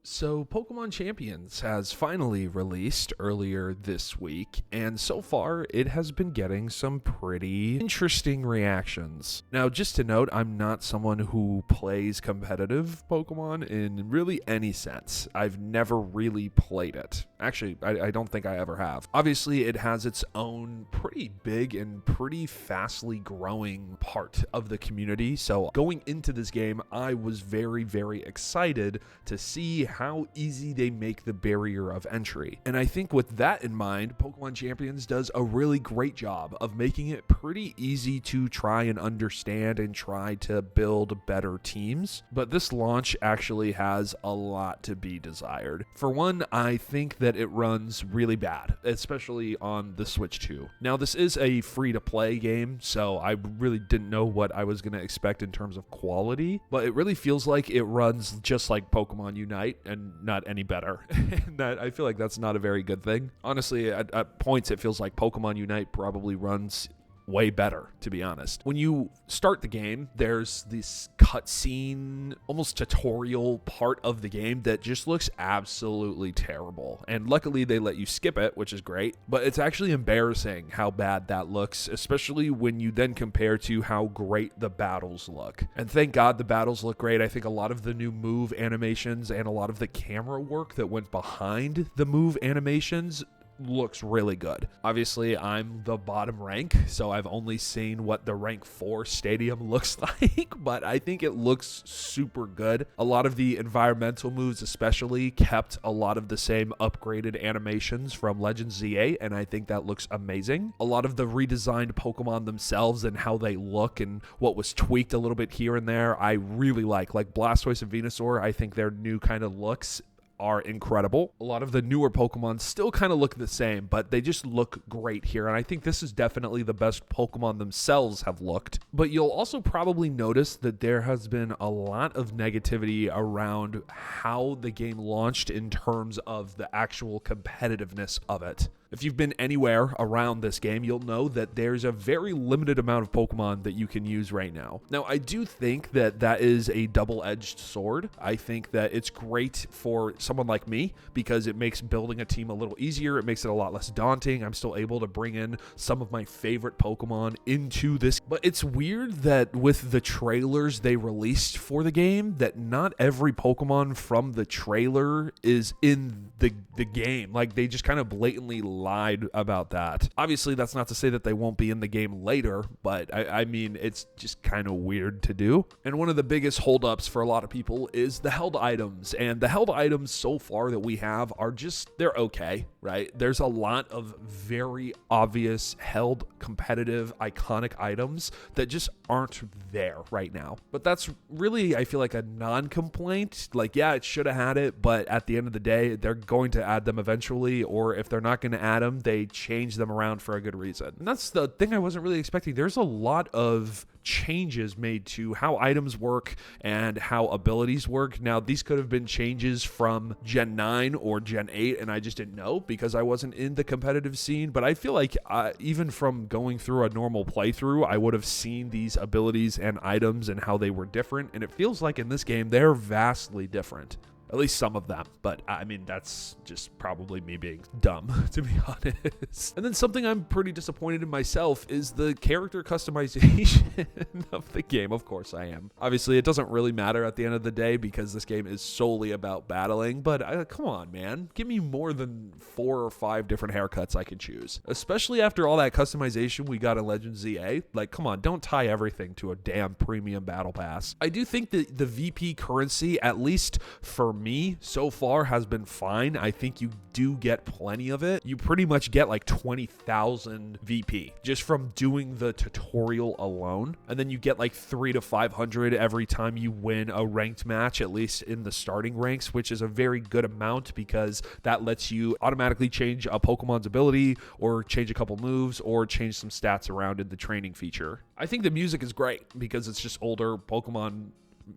So, Pokemon Champions has finally released earlier this week, and so far it has been getting some pretty interesting reactions. Now, just to note, I'm not someone who plays competitive Pokemon in really any sense. I've never really played it. Actually, I don't think I ever have. Obviously, it has its own pretty big and pretty fastly growing part of the community, so going into this game, I was very, very excited to see how easy they make the barrier of entry. And I think with that in mind, Pokemon Champions does a really great job of making it pretty easy to try and understand and try to build better teams. But this launch actually has a lot to be desired. For one, I think that it runs really bad, especially on the Switch 2. Now, this is a free-to-play game, so I really didn't know what I was going to expect in terms of quality, but it really feels like it runs just like Pokemon Unite and not any better. And that, I feel like that's not a very good thing. Honestly, at points it feels like Pokemon Unite probably runs way better, to be honest. When you start the game, there's this cutscene, almost tutorial part of the game that just looks absolutely terrible. And luckily they let you skip it, which is great, but it's actually embarrassing how bad that looks, especially when you then compare to how great the battles look. And thank God the battles look great. I think a lot of the new move animations and a lot of the camera work that went behind the move animations looks really good. Obviously, I'm the bottom rank, so I've only seen what the rank 4 stadium looks like, but I think it looks super good. A lot of the environmental moves especially kept a lot of the same upgraded animations from Legends ZA, and I think that looks amazing. A lot of the redesigned Pokemon themselves and how they look and what was tweaked a little bit here and there, I really like Blastoise and Venusaur. I think their new kind of looks are incredible. A lot of the newer Pokemon still kind of look the same, but they just look great here. And I think this is definitely the best Pokemon themselves have looked. But you'll also probably notice that there has been a lot of negativity around how the game launched in terms of the actual competitiveness of it. If you've been anywhere around this game, you'll know that there's a very limited amount of Pokemon that you can use right now. Now, I do think that that is a double-edged sword. I think that it's great for someone like me because it makes building a team a little easier. It makes it a lot less daunting. I'm still able to bring in some of my favorite Pokemon into this. But it's weird that with the trailers they released for the game, that not every Pokemon from the trailer is in the game. Like, they just kind of blatantly lied about that. Obviously, that's not to say that they won't be in the game later, but I mean, it's just kind of weird to do. And one of the biggest holdups for a lot of people is the held items. And the held items so far that we have are just, they're okay, right? There's a lot of very obvious held competitive iconic items that just aren't there right now. But that's really, I feel like, a non-complaint. Like, yeah, it should have had it, but at the end of the day, they're going to add them eventually, or if they're not going to add them, they change them around for a good reason. And that's the thing I wasn't really expecting. There's a lot of changes made to how items work and how abilities work. Now, these could have been changes from Gen 9 or Gen 8, and I just didn't know because I wasn't in the competitive scene. But I feel like even from going through a normal playthrough, I would have seen these abilities and items and how they were different. And it feels like in this game, they're vastly different. At least some of them, but I mean, that's just probably me being dumb, to be honest. And then something I'm pretty disappointed in myself is the character customization of the game. Of course I am. Obviously, it doesn't really matter at the end of the day because this game is solely about battling, but come on, man. Give me more than 4 or 5 different haircuts I can choose. Especially after all that customization we got in Legends ZA. Like, come on, don't tie everything to a damn premium battle pass. I do think that the VP currency, at least for me so far, has been fine. I think you do get plenty of it. You pretty much get like 20,000 VP just from doing the tutorial alone, and then you get like 300 to 500 every time you win a ranked match, at least in the starting ranks, which is a very good amount because that lets you automatically change a Pokemon's ability or change a couple moves or change some stats around in the training feature. I think the music is great because it's just older Pokemon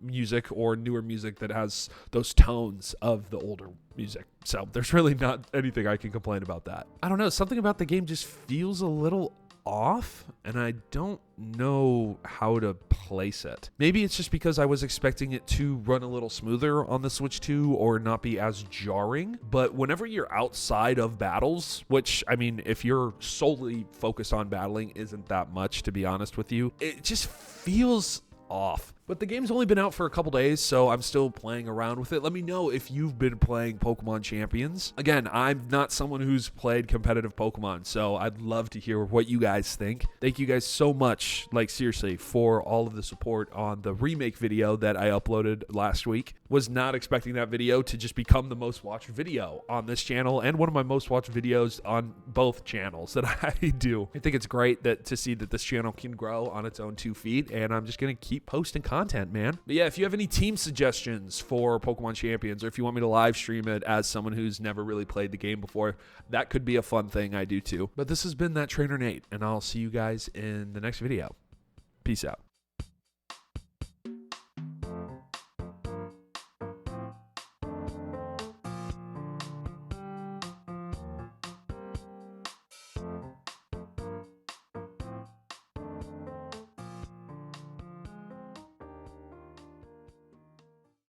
music or newer music that has those tones of the older music. So there's really not anything I can complain about that. I don't know, something about the game just feels a little off, and I don't know how to place it. Maybe it's just because I was expecting it to run a little smoother on the Switch 2 or not be as jarring. But whenever you're outside of battles, which, I mean, if you're solely focused on battling, isn't that much, to be honest with you, it just feels off. But the game's only been out for a couple days, so I'm still playing around with it. Let me know if you've been playing Pokemon Champions. Again, I'm not someone who's played competitive Pokemon, so I'd love to hear what you guys think. Thank you guys so much, like seriously, for all of the support on the remake video that I uploaded last week. Was not expecting that video to just become the most watched video on this channel and one of my most watched videos on both channels that I do. I think it's great to see that this channel can grow on its own 2 feet, and I'm just going to keep posting content, man. But yeah, if you have any team suggestions for Pokemon Champions, or if you want me to live stream it as someone who's never really played the game before, that could be a fun thing I do too. But this has been That Trainer Nate, and I'll see you guys in the next video. Peace out.